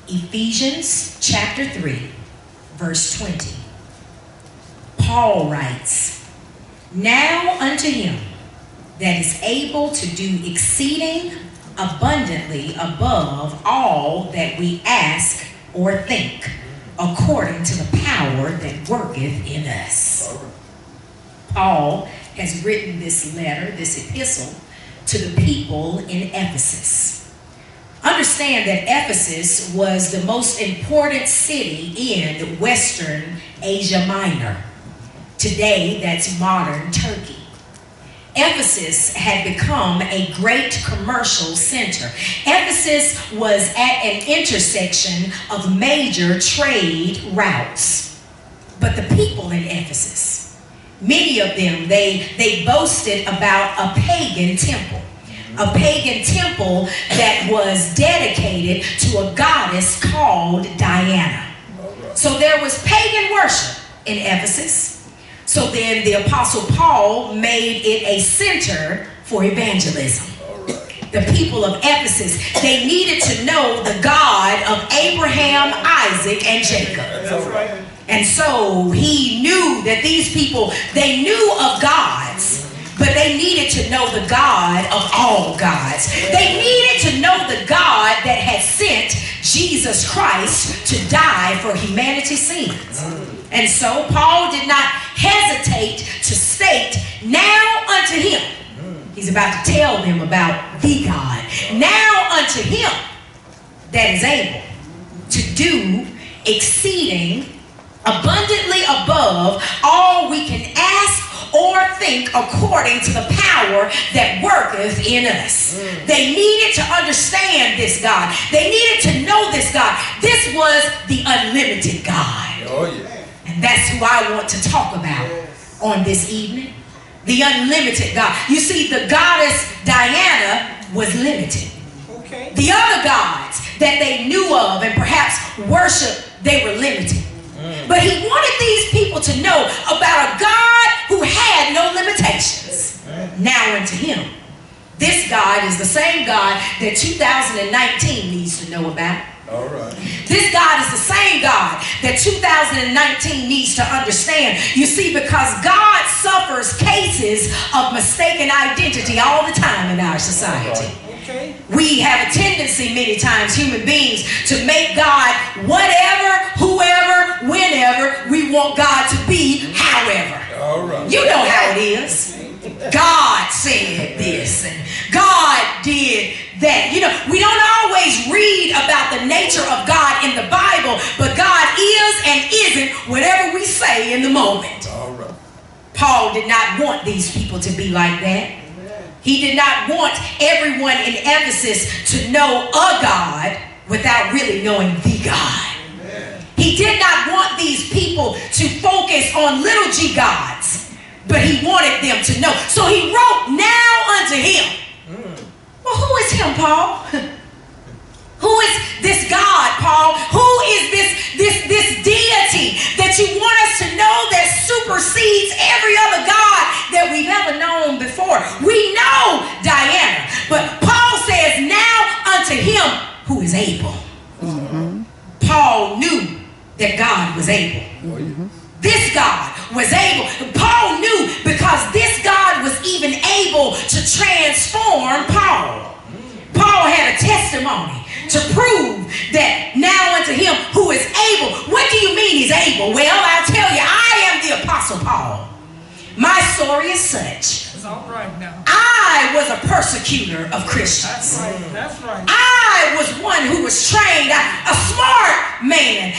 Ephesians chapter 3, verse 20. Paul writes, "Now unto him that is able to do exceeding abundantly above all that we ask or think, according to the power that worketh in us." Paul has written this letter, this epistle, to the people in Ephesus. Understand that Ephesus was the most important city in Western Asia Minor. Today, that's modern Turkey. Ephesus had become a great commercial center. Ephesus was at an intersection of major trade routes. But the people in Ephesus, many of them, they boasted about a pagan temple. A pagan temple that was dedicated to a goddess called Diana. So there was pagan worship in Ephesus. So then the Apostle Paul made it a center for evangelism. The people of Ephesus, they needed to know the God of Abraham, Isaac, and Jacob. And so he knew that these people, they knew of gods, but they needed to know the God of all gods. They needed to know the God that had sent Jesus Christ to die for humanity's sins. And so Paul did not hesitate to state, "Now unto him." He's about to tell them about the God. "Now unto him that is able to do exceeding abundantly above all we can ask or think, according to the power that worketh in us." They needed to understand this God. They needed to know this God. This was the unlimited God. Oh, yeah. And that's who I want to talk about on this evening. The unlimited God. You see, the goddess Diana was limited. Okay. The other gods that they knew of and perhaps worshiped, they were limited. But he wanted these people to know about a God who had no limitations. Now unto him. This God is the same God that 2019 needs to know about. All right. This God is the same God that 2019 needs to understand. You see, because God suffers cases of mistaken identity all the time in our society. Okay. We have a tendency many times, human beings, to make God whatever, whoever, whenever we want God to be, however. All right. You know how it is. God said this and God did that. You know, we don't always read about the nature of God in the Bible, but God is and isn't whatever we say in the moment. All right. Paul did not want these people to be like that. He did not want everyone in Ephesus to know a God without really knowing the God. He did not want these people to focus on little g gods, but he wanted them to know. So he wrote, "Now unto him." Well, who is him, Paul? Who is this God, Paul? Who is this deity that you want us to know that supersedes every other God that we've ever known before? We know Diana, but Paul says, "Now unto him who is able." Paul knew that God was able. This God was able. Paul knew because this God was even able to transform Paul. Paul had a testimony to prove that now unto him who is able. What do you mean he's able? Well, I'll tell you, I am the Apostle Paul. My story is such. It's all right now. I was a persecutor of Christians. That's right. That's right. I was one who was trained, a smart man,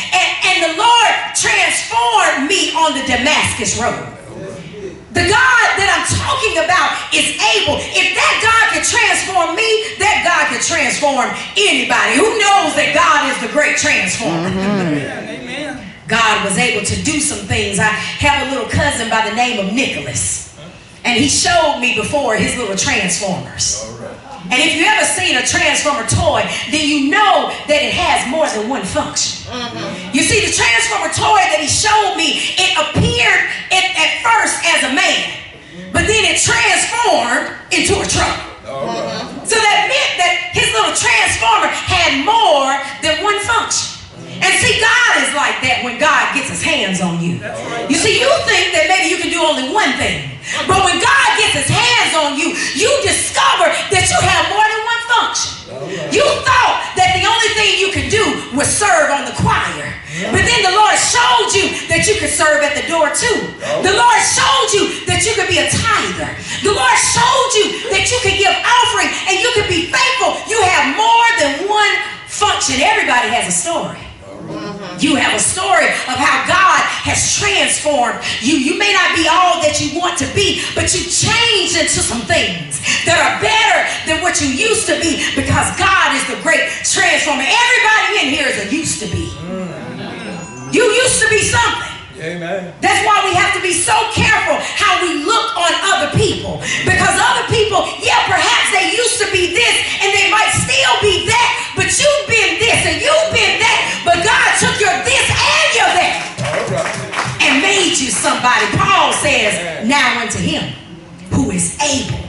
and the Lord transformed me on the Damascus road. The God that I'm talking about is able. If that God can transform me, that God can transform anybody. Who knows that God is the great transformer? Amen. God was able to do some things. I have a little cousin by the name of Nicholas, and he showed me before his little transformers. And if you ever seen a transformer toy, then you know that it has more than one function. You see, the transformer toy that he showed me, it appeared at first as a man, but then it transformed into a truck. So that meant that his little transformer had more than one function. see, God is like that when God gets his hands on you. That's right. You see, you think that maybe you can do only one thing. But when God gets his hands on you, you discover that you have more than one function. You thought that the only thing you could do was serve on the choir. But then the Lord showed you that you could serve at the door too. The Lord showed you that you could be a tither. The Lord showed you that you could give offering and you could be faithful. You have more than one function. Everybody has a story. You have a story of how God has transformed you. You may not be all that you want to be, but you changed into some things that are better than what you used to be because God is the great transformer. Everybody in here is a used to be. You used to be something. Amen. That's why we have to be so careful how we look on other people. Because other people, yeah, perhaps they used to be this and they might still be that, but you've been this and you've been that. But God took your this and your that and made you somebody. Paul says, now unto him who is able.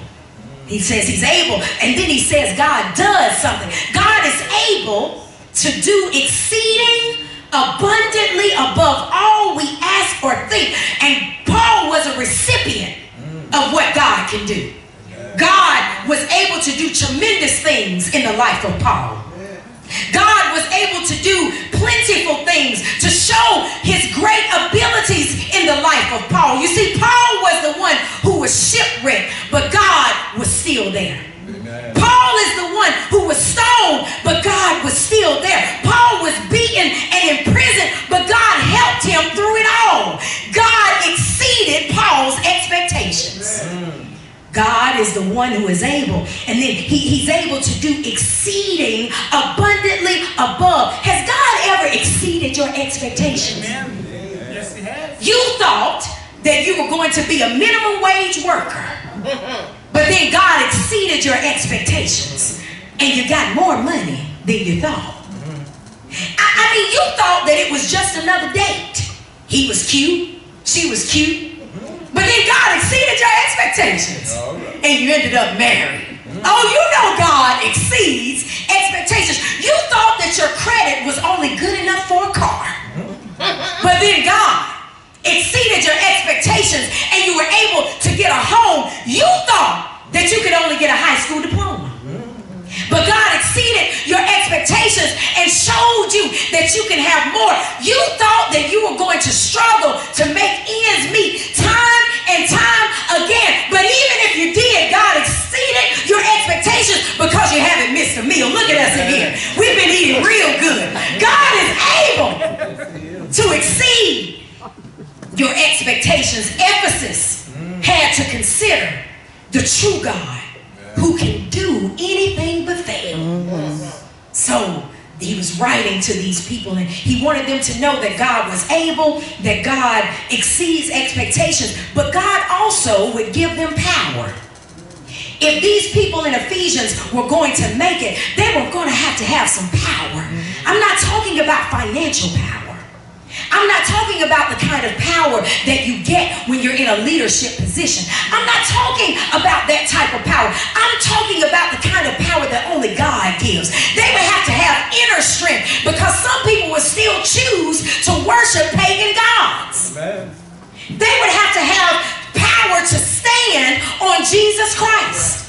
He says he's able, and then he says God does something. God is able to do exceeding abundantly above all we ask or think. And Paul was a recipient of what God can do. God was able to do tremendous things in the life of Paul. God was able to do plentiful things to show his great abilities in the life of Paul. You see, Paul was the one who was shipwrecked, but God was still there. Amen. Paul is the one who was stoned, but God was still there. Paul was beaten and imprisoned, but God helped him through it all. God exceeded Paul's expectations. God is the one who is able, and then he's able to do exceeding abundantly above. Has God ever exceeded your expectations? Amen. Yes, he has. You thought that you were going to be a minimum wage worker, but then God exceeded your expectations, and you got more money than you thought. I mean, you thought that it was just another date. He was cute, she was cute, but then God exceeded your expectations, and you ended up married. Oh, you know God exceeds expectations. You thought that your credit was only good enough for a car, but then God exceeded your expectations, and you were able to get a home. You thought that you could only get a high school diploma, but God exceeded your expectations and showed you that you can have more. You thought that you were going to struggle to make ends meet time and time again. But even if you did, God exceeded your expectations because you haven't missed a meal. Look at us in here. We've been eating real good. God is able to exceed your expectations. Ephesus had to consider the true God who can do anything but fail. So he was writing to these people, and he wanted them to know that God was able, that God exceeds expectations, but God also would give them power. If these people in Ephesians were going to make it, they were going to have some power. I'm not talking about financial power. I'm not talking about the kind of power that you get when you're in a leadership position. I'm not talking about that type of power. I'm talking about the kind of power that only God gives. They would have to have inner strength because some people would still choose to worship pagan gods. Amen. They would have to have power to stand on Jesus Christ.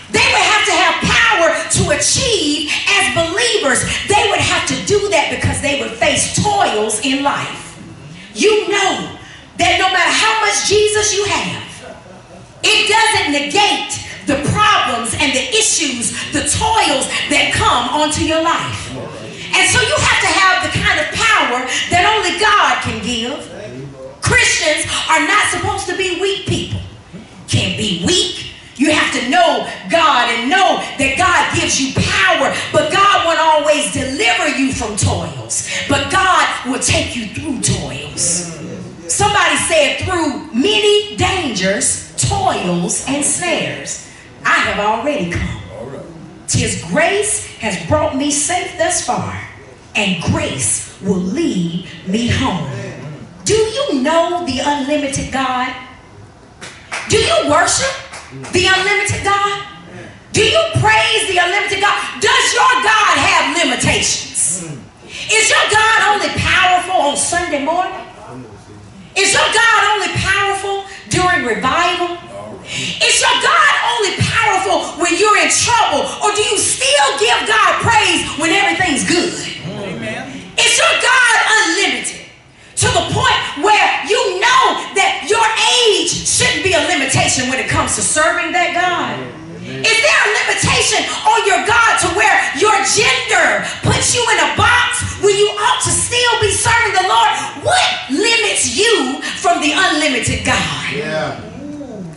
They would have to have power to achieve as believers. They would have to do that because they would face toils in life. You know that no matter how much Jesus you have, it doesn't negate the problems and the issues, the toils that come onto your life. And so you have to have the kind of power that only God can give. Christians are not supposed to be weak people. Can't be weak. You have to know God and know that God gives you power, but God won't always deliver you from toils, but God will take you through toils. Somebody said, through many dangers, toils, and snares, I have already come. Tis grace has brought me safe thus far, and grace will lead me home. Do you know the unlimited God? Do you worship the unlimited God? Do you praise the unlimited God? Does your God have limitations? Is your God only on Sunday morning? Is your God only powerful during revival? Is your God only powerful when you're in trouble? Or do you still give God praise when everything's good? Amen. Is your God unlimited to the point where you know that your age shouldn't be a limitation when it comes to serving that God? Is there a limitation on your God to where your gender puts you in a box when you ought to still be serving the Lord? What limits you from the unlimited God? Yeah.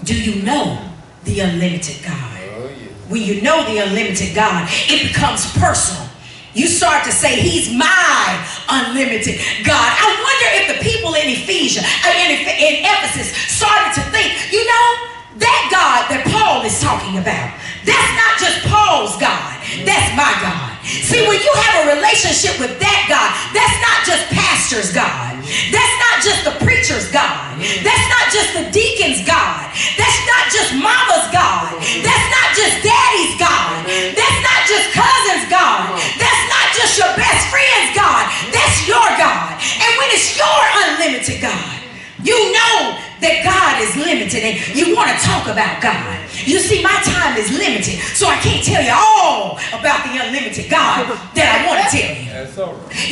Do you know the unlimited God? Oh, yeah. When you know the unlimited God, it becomes personal. You start to say, he's my unlimited God. I wonder if the people in Ephesians, in Ephesus started to think, you know, that God that Paul is talking about, that's not just Paul's God, that's my God. See, when you have a relationship with that God, that's not just pastor's God. That's not just the preacher's God. That's not just the deacon's God. That's not just mama's God. That's not just daddy's God. That's not just cousin's God. That's not just your best friend's God. That's your God. And when it's your unlimited God, you know that God is limited and you want to talk about God. You see, my time is limited, so I can't tell you all about the unlimited God that I want to tell you.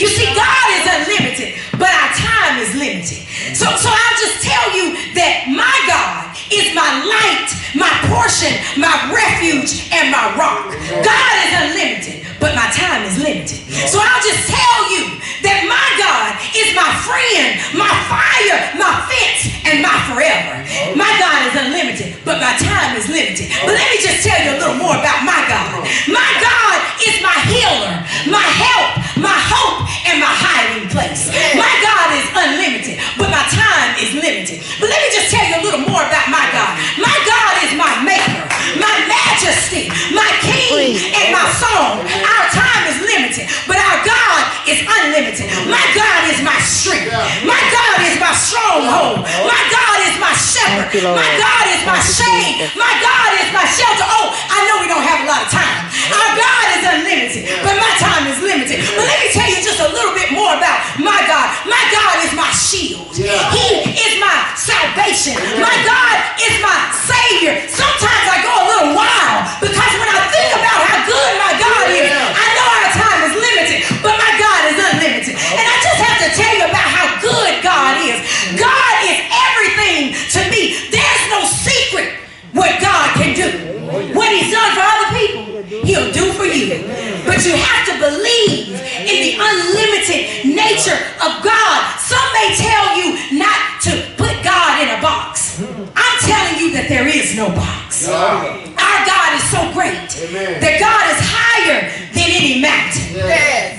You see, God is unlimited, but our time is limited. So I'll just tell you that my God is my light, my portion, my refuge, and my rock. God is unlimited, but my time is limited. So I'll just tell you that my God is my friend, my fire, my fence, and my forever. My God is unlimited, but my time is limited. But let me just tell you a little more about my God. My God is my healer, my help, my hope, and my hiding place. My God is unlimited, but my time is limited. But let me just tell you a little more about my God. My God is my maker, my majesty, my king, and my song. Our time is limited, but our God is unlimited. My God is my strength. My God is my stronghold. My God is my shepherd. My God is my shade. My God is my shelter. Oh, I know we don't have a lot of time. Our God is unlimited, but my time is limited. But let me tell you just a little bit more about my God. My God is my shield. He is my salvation. My God is my Savior. Sometimes I go a little wild because when I think about how good my God is, I know our time is limited, but my God is unlimited. And I just have to tell you about how good God is. God is everything to me. There's no secret what God can do. What he's done for other people, he'll do for you. But you have to believe in the unlimited nature of God. Some may tell you not to put God in a box. I'm telling you that there is no box. Our God is so great that God is higher than any mountain.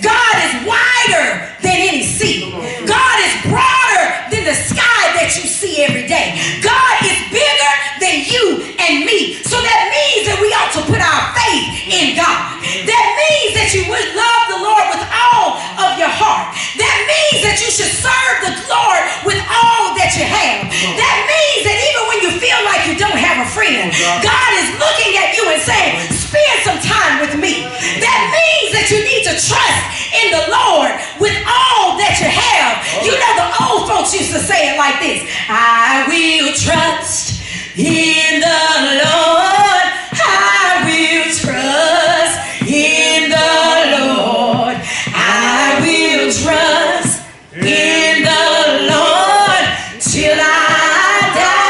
God is wider than any sea. God is broader than the sky that you see every day. God is bigger than you and me. So that means that we ought to put our faith in God. That means that you would love the Lord with all of your heart. That means that you should serve the Lord with all that you have. That means that even when you feel like you don't have a friend, God is looking at you and saying, spend some time with me. That means that you need to trust in the Lord with all that you have. You know, the old folks used to say it like this: I will trust in the Lord. I will trust in the Lord. I will trust in the Lord till I die.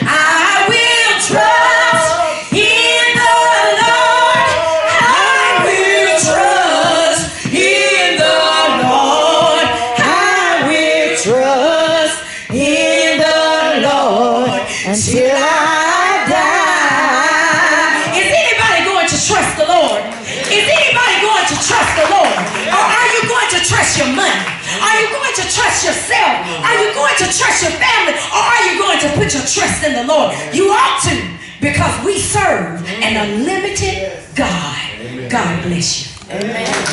I will trust in the Lord. I will trust in the Lord. I will trust in the Lord until I die. Is anybody going to trust the Lord? Is anybody going to trust the Lord? Or are you going to trust your money? Are you going to trust yourself? Are you going to trust your family? Or are you going to put your trust in the Lord? You ought to, because we serve an unlimited God. God bless you. Amen.